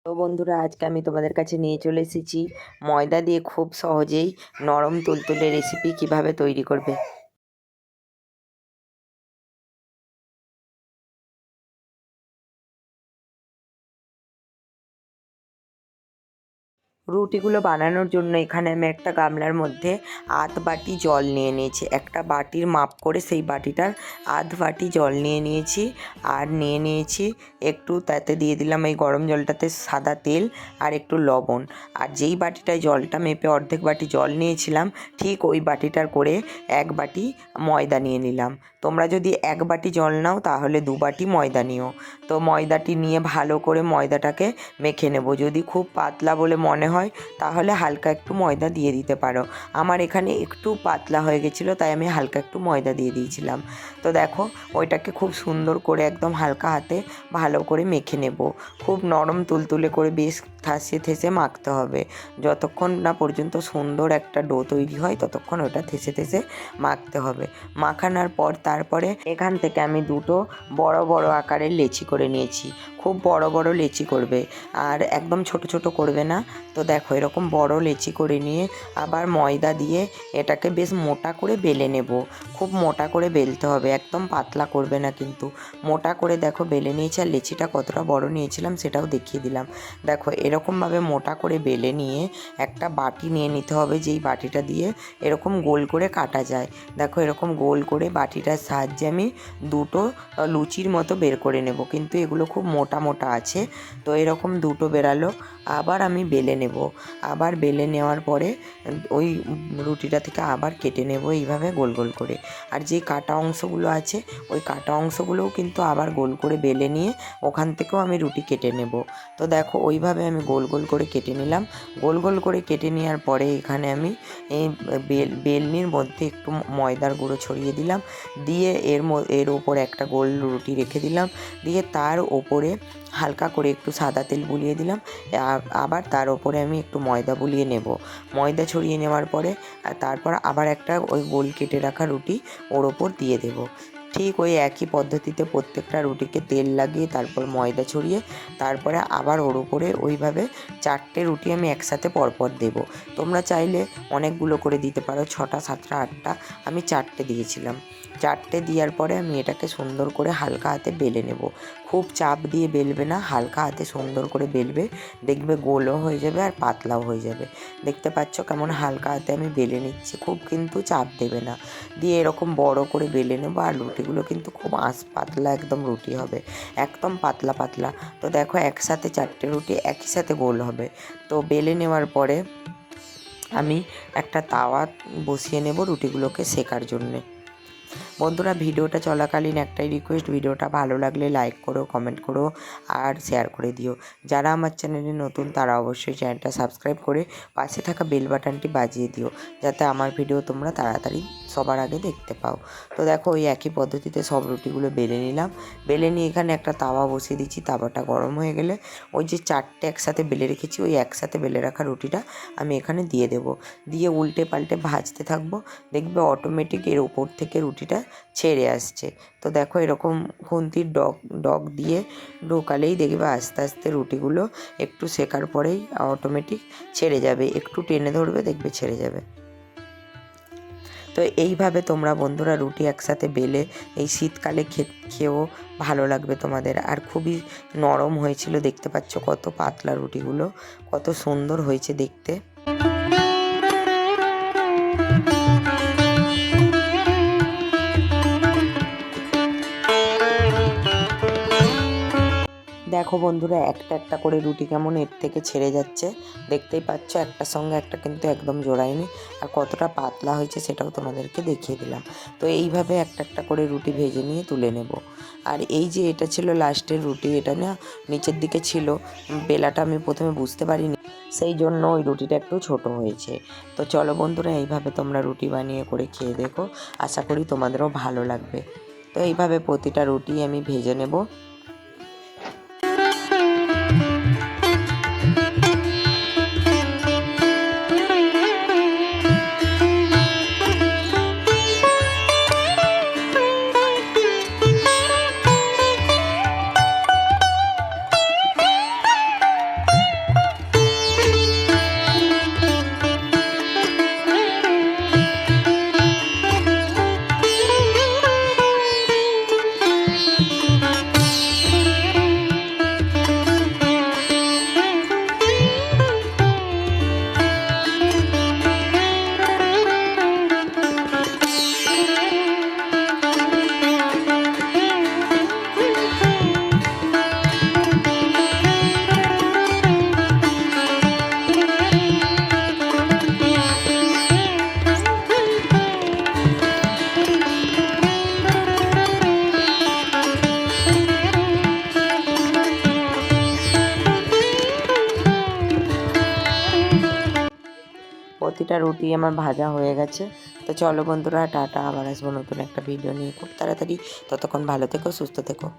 তো বন্ধুরা, আজকে আমি তোমাদের কাছে নিয়ে চলে এসেছি ময়দা দিয়ে খুব সহজেই নরম তুলতুলে রেসিপি কিভাবে তৈরি করবে। রুটিগুলো বানানোর জন্য এখানে আমি একটা গামলার মধ্যে আধ বাটি জল নিয়ে নিয়েছি। একটা বাটির মাপ করে সেই বাটিটার আধ বাটি জল নিয়ে নিয়েছি। আর নিয়ে নিয়েছি একটু, তাতে দিয়ে দিলাম এই গরম জলটাতে সাদা তেল আর একটু লবণ। আর যেই বাটিটায় জলটা মেপে অর্ধেক বাটি জল নিয়েছিলাম, ঠিক ওই বাটিটার করে এক বাটি ময়দা নিয়ে নিলাম। তোমরা যদি এক বাটি জল নাও তাহলে 2 বাটি ময়দা নিও। তো ময়দাটি নিয়ে ভালো করে ময়দাটাকে মেখে নেব। যদি খুব পাতলা বলে মনে হয় তাহলে হালকা একটু ময়দা দিয়ে দিতে পারো। আমার এখানে একটু পাতলা হয়ে গেছিলো, তাই আমি হালকা একটু ময়দা দিয়ে দিয়েছিলাম। তো দেখো, ওইটাকে খুব সুন্দর করে একদম হালকা হাতে ভালো করে মেখে নেব। খুব নরম তুলতুলে করে বেশ ঠাসে ঠেসে মাখতে হবে। যতক্ষণ না পর্যন্ত সুন্দর একটা ডো তৈরি হয় ততক্ষণ ওটা ঠেসে ঠেসে মাখতে হবে। মাখানোর পর তারপরে এখান থেকে আমি দুটো বড় বড় আকারের লেচি করে নিয়েছি। খুব বড় বড় লেচি করবে, আর একদম ছোট ছোট করবে না। তো দেখো, এরকম বড় লেচি করে নিয়ে আবার ময়দা দিয়ে এটাকে বেশ মোটা করে বেলে নেব। খুব মোটা করে বেলতে হবে, একদম পাতলা করবে না কিন্তু। মোটা করে দেখো বেলে নিয়েছি। আর লেচিটা কতটা বড় নিয়েছিলাম সেটাও দেখিয়ে দিলাম। দেখো, এরকমভাবে মোটা করে বেলে নিয়ে একটা বাটি নিয়ে নিতে হবে, যেই বাটিটা দিয়ে এরকম গোল করে কাটা যায়। দেখো, এরকম গোল করে বাটিটার সাহায্যে আমি দুটো লুচির মতো বের করে নেব, কিন্তু এগুলো খুব মোটা মোটা আছে। তো এরকম দুটো বেরালো। আবার আমি বেলে নেব। আবার বেলে নেওয়ার পরে ওই রুটিটা থেকে আবার কেটে নেব এইভাবে গোল গোল করে। আর যে কাটা অংশগুলো আছে ওই কাটা অংশগুলোও কিন্তু আবার গোল করে বেলে নিয়ে ওখান থেকেও আমি রুটি কেটে নেব। তো দেখো, ওইভাবে আমি গোল গোল করে কেটে নিলাম। গোল গোল করে কেটে নেওয়ার পরে এখানে আমি এই বেলনির মধ্যে একটু ময়দার গুঁড়ো ছড়িয়ে দিলাম। দিয়ে এর ওপর একটা গোল রুটি রেখে দিলাম। দিয়ে তার ওপরে হালকা করে একটু সাদা তেল বুলিয়ে দিলাম। আবার তার ওপরে আমি একটু ময়দা বুলিয়ে নেব। ময়দা ছড়িয়ে নেওয়ার পরে তারপর আবার একটা ওই গোল কেটে রাখা রুটি ওর ওপর দিয়ে দেব। ঠিক ওই একই পদ্ধতিতে প্রত্যেকটা রুটিকে তেল লাগিয়ে তারপর ময়দা ছড়িয়ে তারপরে আবার ওর উপরে ওইভাবে 4টে রুটি আমি একসাথে পরপর দেব। তোমরা চাইলে অনেকগুলো করে দিতে পারো, 6টা 7টা 8টা। আমি 4টে দিয়েছিলাম। 4টে দেওয়ার পরে আমি এটাকে সুন্দর করে হালকা হাতে বেলে নেব। খুব চাপ দিয়ে বেলবে না, হালকা হাতে সুন্দর করে বেলবে। দেখবে গোলও হয়ে যাবে আর পাতলাও হয়ে যাবে। দেখতে পাচ্ছ কেমন হালকা হাতে আমি বেলে নিচ্ছি, খুব কিন্তু চাপ দেবে না। দিয়ে এরকম বড় করে বেলে নেব। আর রুটিগুলো কিন্তু খুব পাতলা একদম রুটি হবে, একদম পাতলা পাতলা। তো দেখো, একসাথে 4টে রুটি একই সাথে গোল হবে। তো বেলে নেওয়ার পরে আমি একটা তাওয়া বসিয়ে নেব রুটিগুলোকে সেকার জন্যে। বন্ধুরা, ভিডিওটা চলাকালীন একটাই রিকোয়েস্ট, ভিডিওটা ভালো লাগলে লাইক করো, কমেন্ট করো আর শেয়ার করে দিও। যারা আমার চ্যানেলে নতুন তারা অবশ্যই চ্যানেলটা সাবস্ক্রাইব করে পাশে থাকা বেল বাটনটি বাজিয়ে দিও, যাতে আমার ভিডিও তোমরা তাড়াতাড়ি সবার আগে দেখতে পাও। তো দেখো, ওই একই পদ্ধতিতে সব রুটিগুলো বেলে নিলাম। বেলে নিয়ে এখানে একটা তাওয়া বসিয়ে দিচ্ছি। তাওয়াটা গরম হয়ে গেলে ওই যে 4টে একসাথে বেলে রেখেছি ওই একসাথে বেলে রাখা রুটিটা আমি এখানে দিয়ে দেব। দিয়ে উল্টে পাল্টে ভাজতে থাকবো। দেখবে অটোমেটিক এর উপর থেকে রুটিটা ছেড়ে আসছে। তো দেখো, এরকম খুন্তির ডগ দিয়ে ঢোকালেই দেখবে আস্তে আস্তে রুটিগুলো একটু সেকার পরেই অটোমেটিক ছেড়ে যাবে। একটু টেনে ধরবে, দেখবে ছেড়ে যাবে। তো এইভাবে তোমরা বন্ধুরা রুটি একসাথে বেলে এই শীতকালে খেয়েও ভালো লাগবে তোমাদের। আর খুবই নরম হয়েছিল, দেখতে পাচ্ছ কত পাতলা রুটিগুলো, কত সুন্দর হয়েছে দেখতে। দেখো বন্ধুরা, একটা একটা করে রুটি কেমন এর থেকে ছেড়ে যাচ্ছে, দেখতেই পাচ্ছ। একটার সঙ্গে একটা কিন্তু একদম জোড়ায়নি। আর কতটা পাতলা হয়েছে সেটাও তোমাদেরকে দেখিয়ে দিলাম। তো এইভাবে একটা একটা করে রুটি ভেজে নিয়ে তুলে নেব। আর এই যে এটা ছিল লাস্টের রুটি, এটা না নিচের দিকে ছিল, বেলাটা আমি প্রথমে বুঝতে পারিনি, সেই জন্য ওই রুটিটা একটু ছোট হয়েছে। তো চলো বন্ধুরা, এইভাবে তোমরা রুটি বানিয়ে করে খেয়ে দেখো, আশা করি তোমাদেরও ভালো লাগবে। তো এইভাবে প্রতিটা রুটি আমি ভেজে নেব। প্রতিটা রুটি আমার ভাজা হয়ে গেছে। তো চলো বন্ধুরা, টাটা, আবার আসবো নতুন একটা ভিডিও নিয়ে খুব তাড়াতাড়ি। ততক্ষণ ভালো থেকো, সুস্থ থেকো।